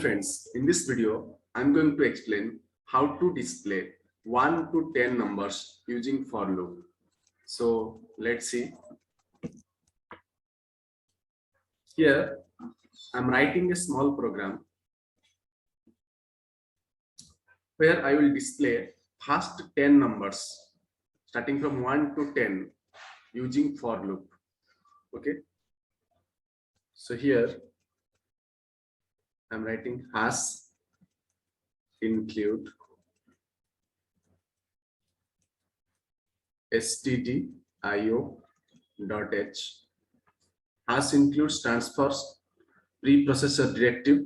Hello friends, in this video, I'm going to explain how to display 1 to 10 numbers using for loop. So let's see. Here, I'm writing a small program where I will display first 10 numbers starting from 1 to 10 using for loop. Okay. So here, I'm writing hash include stdio.h. Hash include stands for preprocessor directive,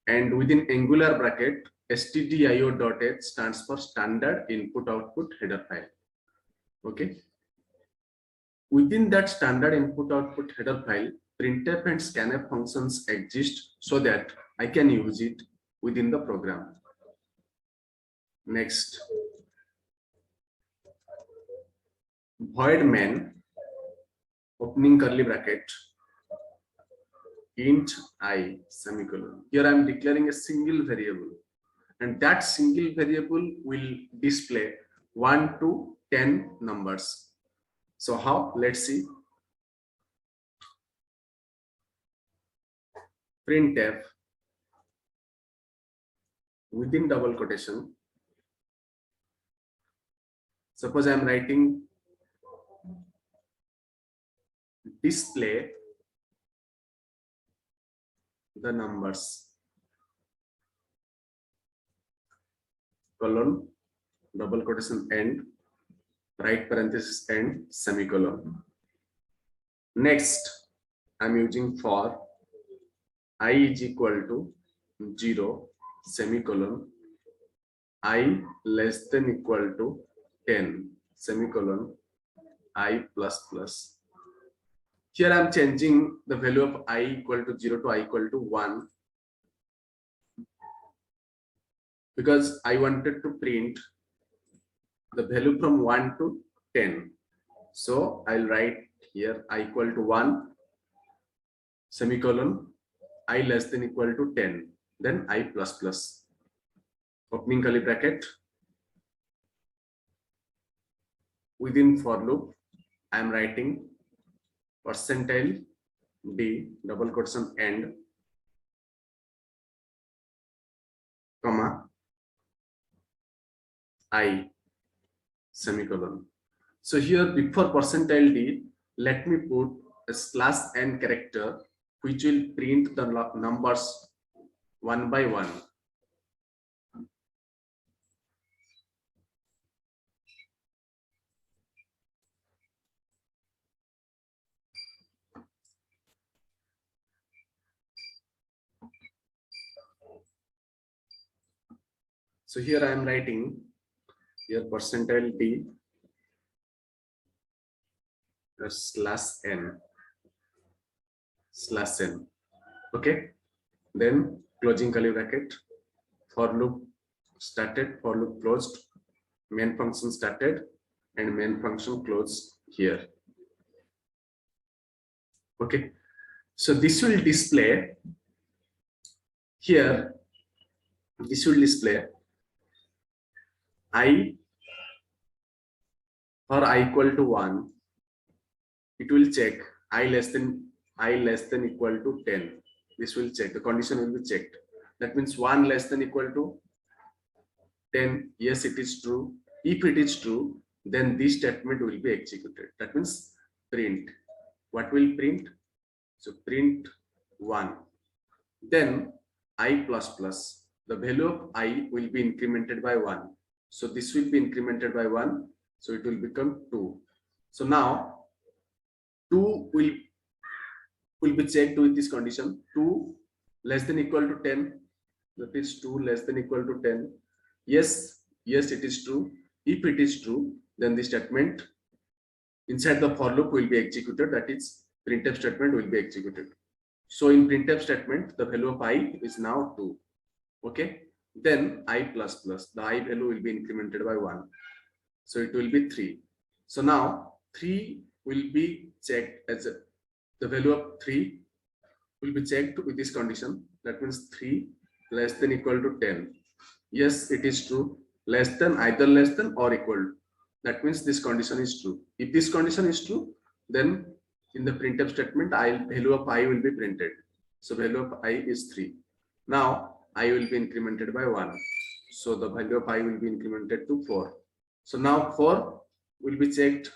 and within angular bracket stdio.h stands for standard input output header file. Okay. Within that standard input output header file, printf and scanf functions exist so that I can use it within the program. Next, void main opening curly bracket int I semicolon. Here I am declaring a single variable, and that single variable will display 1 to 10 numbers. So how? Let's see. Printf within double quotation. Suppose I am writing display the numbers colon double quotation end right parenthesis end semicolon. Next, I'm using for I is equal to 0 semicolon I less than equal to 10 semicolon I plus plus. Here I'm changing the value of I equal to 0 to I equal to 1 because I wanted to print the value from 1 to 10. So I'll write here I equal to 1 semicolon I less than equal to 10, then I plus plus. Opening curly bracket. Within for loop, I am writing percentile d double quotation end comma I semicolon. So here before percentile d, let me put a slash n character which will print the numbers one by one. So here I am writing here percentile d slash n. Okay, then closing curly bracket, for loop started, for loop closed, main function started and main function closed here. Okay, so this will display here, this will display I for I equal to 1, it will check I less than equal to 10. This will check, the condition will be checked. That means 1 less than equal to 10. Yes, it is true. If it is true, then this statement will be executed. That means print. What will print? So print 1. Then I plus plus. The value of I will be incremented by 1. So this will be incremented by 1. So it will become 2. So now 2 will be checked with this condition. 2 less than equal to 10. That is 2 less than equal to 10. Yes, it is true. If it is true, then the statement inside the for loop will be executed. That is printf statement will be executed. So in printf statement, the value of I is now 2. Okay. Then I plus plus, the I value will be incremented by 1. So it will be 3. So now 3 will be checked as the value of 3 will be checked with this condition. That means 3 less than equal to 10. Yes, it is true. Less than, either less than or equal to. That means this condition is true. If this condition is true, then in the printf statement, value of I will be printed. So value of I is 3. Now I will be incremented by 1. So the value of I will be incremented to 4. So now 4 will be checked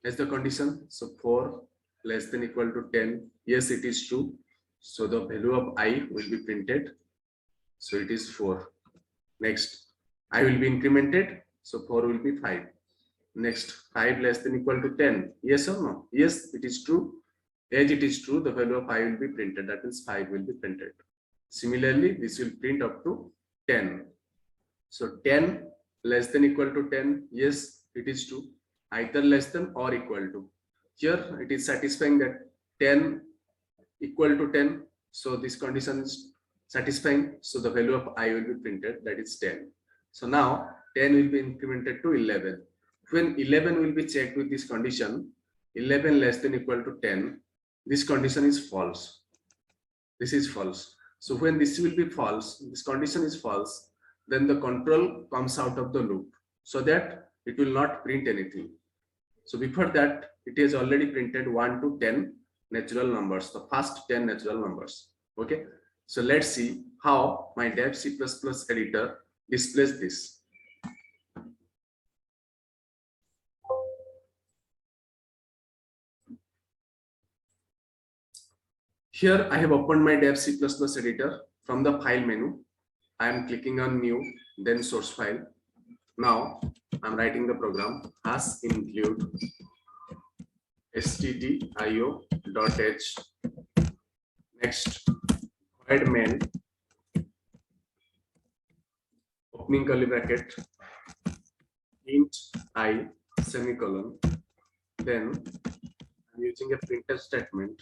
as the condition. So 4 less than equal to 10. Yes, it is true. So the value of I will be printed. So it is 4. Next, I will be incremented. So 4 will be 5. Next, 5 less than equal to 10. Yes or no? Yes, it is true. As it is true, the value of I will be printed. That means 5 will be printed. Similarly, this will print up to 10. So 10 less than equal to 10. Yes, it is true. Either less than or equal to. Here it is satisfying that 10 equal to 10. So this condition is satisfying. So the value of I will be printed. That is 10. So now 10 will be incremented to 11. When 11 will be checked with this condition, 11 less than equal to 10, this condition is false. This is false. So when this will be false, this condition is false, then the control comes out of the loop so that it will not print anything. So before that, it is already printed 1 to 10 natural numbers, the first 10 natural numbers. Okay. So let's see how my dev C++ editor displays this. Here I have opened my dev C++ editor. From the file menu, I am clicking on new, then source file. Now I'm writing the program as include stdio.h. Next, void main, opening curly bracket, int I semicolon. Then I'm using a printf statement.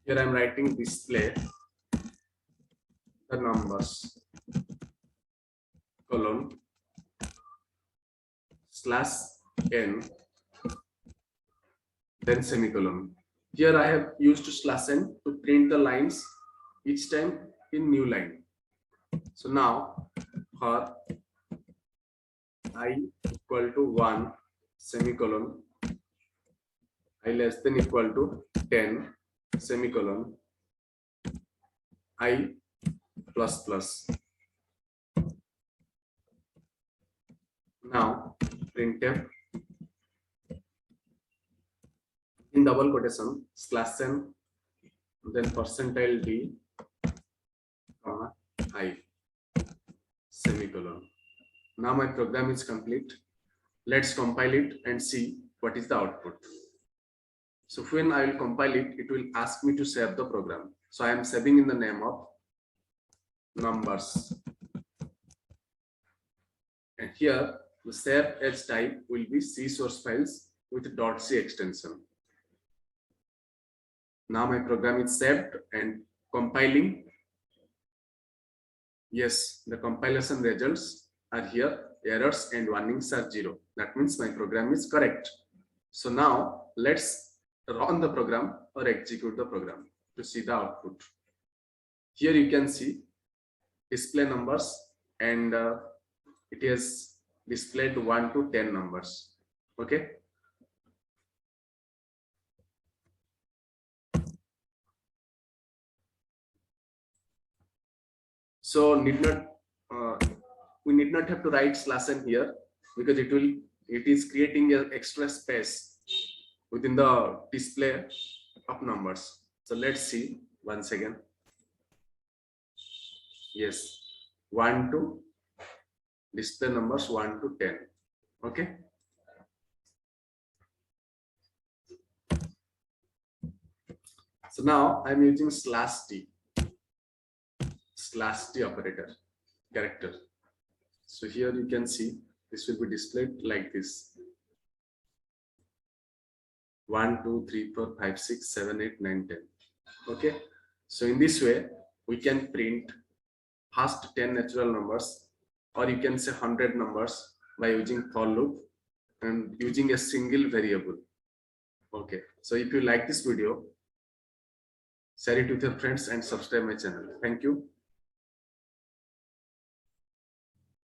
Here I'm writing display the numbers colon /n, then semicolon. Here I have used /n to print the lines each time in new line. So now for I equal to 1 semicolon, I less than equal to 10 semicolon, I plus plus. Now printf in double quotation /n, then %d comma I semicolon. Now my program is complete. Let's compile it and see what is the output. So when I will compile it, it will ask me to save the program. So I am saving in the name of numbers. And here the save as type will be C source files with .c extension. Now my program is saved and compiling. Yes, the compilation results are here. Errors and warnings are 0. That means my program is correct. So now let's run the program or execute the program to see the output. Here you can see display numbers and it is displayed 1 to 10 numbers. Okay. So we need not have to write /n here because it is creating an extra space within the display of numbers. So let's see once again. Yes, 1 to display numbers 1 to 10. Okay. So now I'm using /t operator character. So here you can see this will be displayed like this. 1, 2, 3, 4, 5, 6, 7, 8, 9, 10. Okay. So in this way, we can print first 10 natural numbers, or you can say 100 numbers by using for loop and using a single variable. Okay. So if you like this video, share it with your friends and subscribe my channel. Thank you.